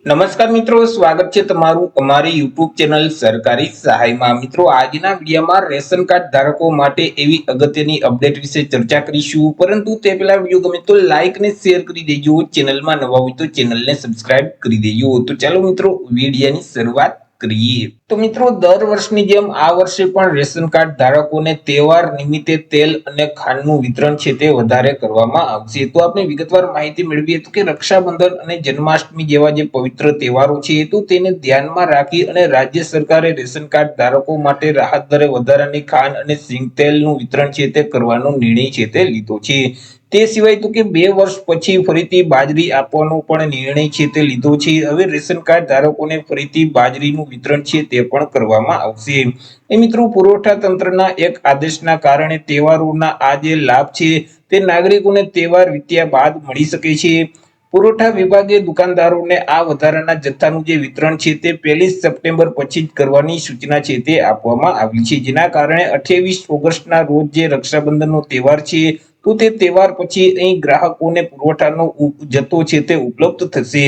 નમસ્કાર મિત્રો, સ્વાગત છે તમારું અમારી યુટ્યુબ ચેનલ સરકારી સહાયમાં। મિત્રો, આજના વિડીયોમાં રેશન કાર્ડ ધારકો માટે એવી અગત્યની અપડેટ વિશે ચર્ચા કરીશું, પરંતુ તે પહેલા વિડીયો ગમે તો લાઈક અને શેર કરી દેજો। ચેનલમાં નવા હોય તો ચેનલને સબસ્ક્રાઇબ કરી દેજો। તો ચાલો મિત્રો, વિડીયોની શરૂઆત કરીએ। તો મિત્રો, દર વર્ષની જેમ આ વર્ષે પણ રેશન કાર્ડ ધારકોને તહેવાર નિમિત્તે તેલ અને ખાંડનું વિતરણ છે તે વધારે કરવામાં આવશે। તો આપણે વિગતવાર માહિતી મેળવીએ તો કે રક્ષાબંધન અને જન્માષ્ટમી જેવા જે પવિત્ર તહેવારો છે તો તેને ધ્યાનમાં રાખી અને રાજ્ય સરકારે રેશન કાર્ડ ધારકો માટે રાહત દરે વધારાની ખાંડ અને સિંગ તેલનું વિતરણ છે તે કરવાનો નિર્ણય છે તે લીધો છે। તે સિવાય તો કે 2 વર્ષ પછી ફરીથી બાજરી આપવાનો પણ નિર્ણય છે તે લીધો છે। હવે રેશન કાર્ડ ધારકોને ફરીથી બાજરીનું વિતરણ છે તે પણ કરવામાં આવશે। એ મિત્રો, પુરવઠા તંત્રના એક આદેશના કારણે તહેવારોના આ જે લાભ છે તે નાગરિકોને તહેવાર વીત્યા બાદ મળી શકે છે। પુરવઠા વિભાગે દુકાનદારોને આ વધારાના જથ્થાનું જે વિતરણ છે તે 1 સપ્ટેમ્બર પછી જ કરવાની સૂચના છે તે આપવામાં આવી છે, જેના કારણે 28 ઓગસ્ટના રોજ જે રક્ષાબંધનનો તહેવાર છે તો તે તહેવાર પછી અહીં ગ્રાહકોને પુરવઠાનો જથ્થો છે તે ઉપલબ્ધ થશે।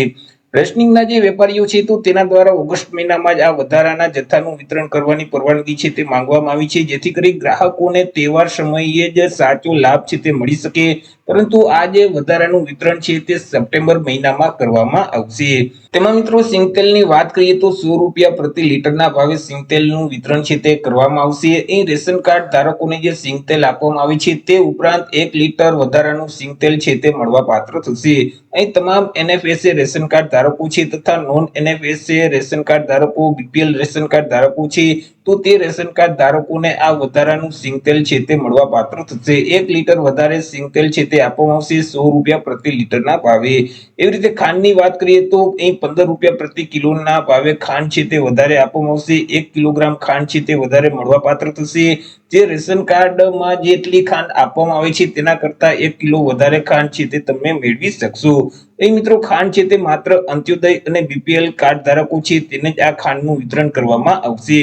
રેશનિંગના જે વેપારીઓ છે તો તેના દ્વારા ઓગસ્ટ મહિનામાં જ આ વધારાના જથ્થાનું વિતરણ કરવાની પરવાનગી છે તે માંગવામાં આવી છે, જેથી કરી ગ્રાહકોને તહેવાર સમયે જ સાચો લાભ છે તે મળી શકે। પરંતુ આ જે વધારાનું વિતરણ છે તે સપ્ટેમ્બર મહિનામાં કરવામાં આવશે। તેમાં મિત્રો, સિંગતેલની વાત કરીએ તો 100 રૂપિયા પ્રતિ લીટરના ભાવે સિંગતેલનું વિતરણ છે તે કરવામાં આવશે। અહીં રેશન કાર્ડ ધારકોને જે સિંગતેલ આપવામાં આવે છે તે ઉપરાંત 1 લીટર વધારાનું સિંગતેલ છે તે મળવા પાત્ર થશે। અહીં તમામ એનએફએસએ રેશન કાર્ડ ધારકો છે તથા નોન એનએફએસએ રેશન કાર્ડ ધારકો, બીપીએલ રેશન કાર્ડ ધારકો છે તો તે રેશન કાર્ડ ધારકોને આ વધારાનું સિંગતેલ છે તે મળવા પાત્ર થશે। 1 લીટર વધારે સિંગતેલ છે તે આપવામાં આવશે 100 રૂપિયા પ્રતિ લીટરના ભાવે। એવી રીતે ખાંડની વાત કરીએ તો અહીં 15 રૂપિયા પ્રતિ કિલોના ભાવે ખાંડ છે તે વધારે આપવામાં આવશે। 1 કિલોગ્રામ ખાંડ છે તે વધારે મળવા પાત્ર થશે। જે રેશન કાર્ડમાં જેટલી ખાંડ આપવામાં આવે છે તેના કરતા 1 કિલો વધારે ખાંડ છે તે તમે મેળવી શકશો। એ મિત્રો, ખાંડ છે તે માત્ર અંત્યોદય અને બીપીએલ કાર્ડ ધારકો છે તેને જ આ ખાંડનું વિતરણ કરવામાં આવશે।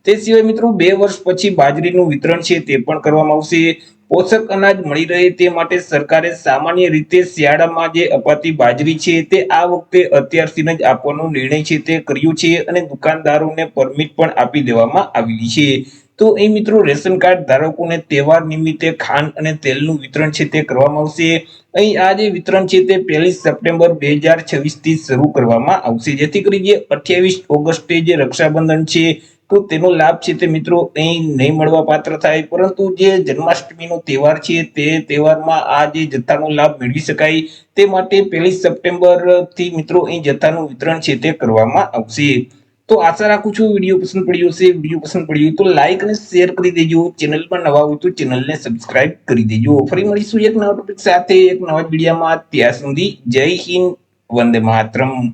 તે સિવાય મિત્રો, 2 વર્ષ પછી બાજરીનું વિતરણ છે તે પણ કરવામાં આવશે। પોષક અનાજ મળી રહે તે માટે સરકારે સામાન્ય રીતે શિયાળામાં જે અપાતી બાજરી છે તે આ વખતે અત્યારથી જ આપવાનો નિર્ણય છે તે કર્યો છે અને દુકાનદારોને પરમિટ પણ આપી દેવામાં આવેલી છે। તો એ મિત્રો, રેશન કાર્ડ ધારકોને તહેવાર નિમિત્તે ખાંડ અને તેલનું વિતરણ છે તે કરવામાં આવશે। અહીં આ જે વિતરણ છે તે 1 સપ્ટેમ્બર 2026 થી શરૂ કરવામાં આવશે, જેથી કરી જે 28 ઓગસ્ટે જે રક્ષાબંધન છે તો તેનો લાભ છે તે મિત્રો અહીં નહીં મળવા પાત્ર થાય, પરંતુ જે જન્માષ્ટમીનો તહેવાર છે તે તહેવારમાં આ જે જથ્થાનો લાભ મેળવી શકાય તે માટે 1 સપ્ટેમ્બર થી મિત્રો અહીં જથ્થાનું વિતરણ છે તે કરવામાં આવશે। તો આશા રાખું છું વિડીયો પસંદ પડ્યો હશે। વિડીયો પસંદ પડ્યો તો લાઈક અને શેર કરી દેજો। ચેનલ પર નવા હોય તો ચેનલને સબસ્ક્રાઇબ કરી દેજો। ફરી મળીશું એક નવા ટોપિક સાથે એક નવા વિડીયોમાં। ત્યાં સુધી જય હિન્દ, વંદે માતરમ।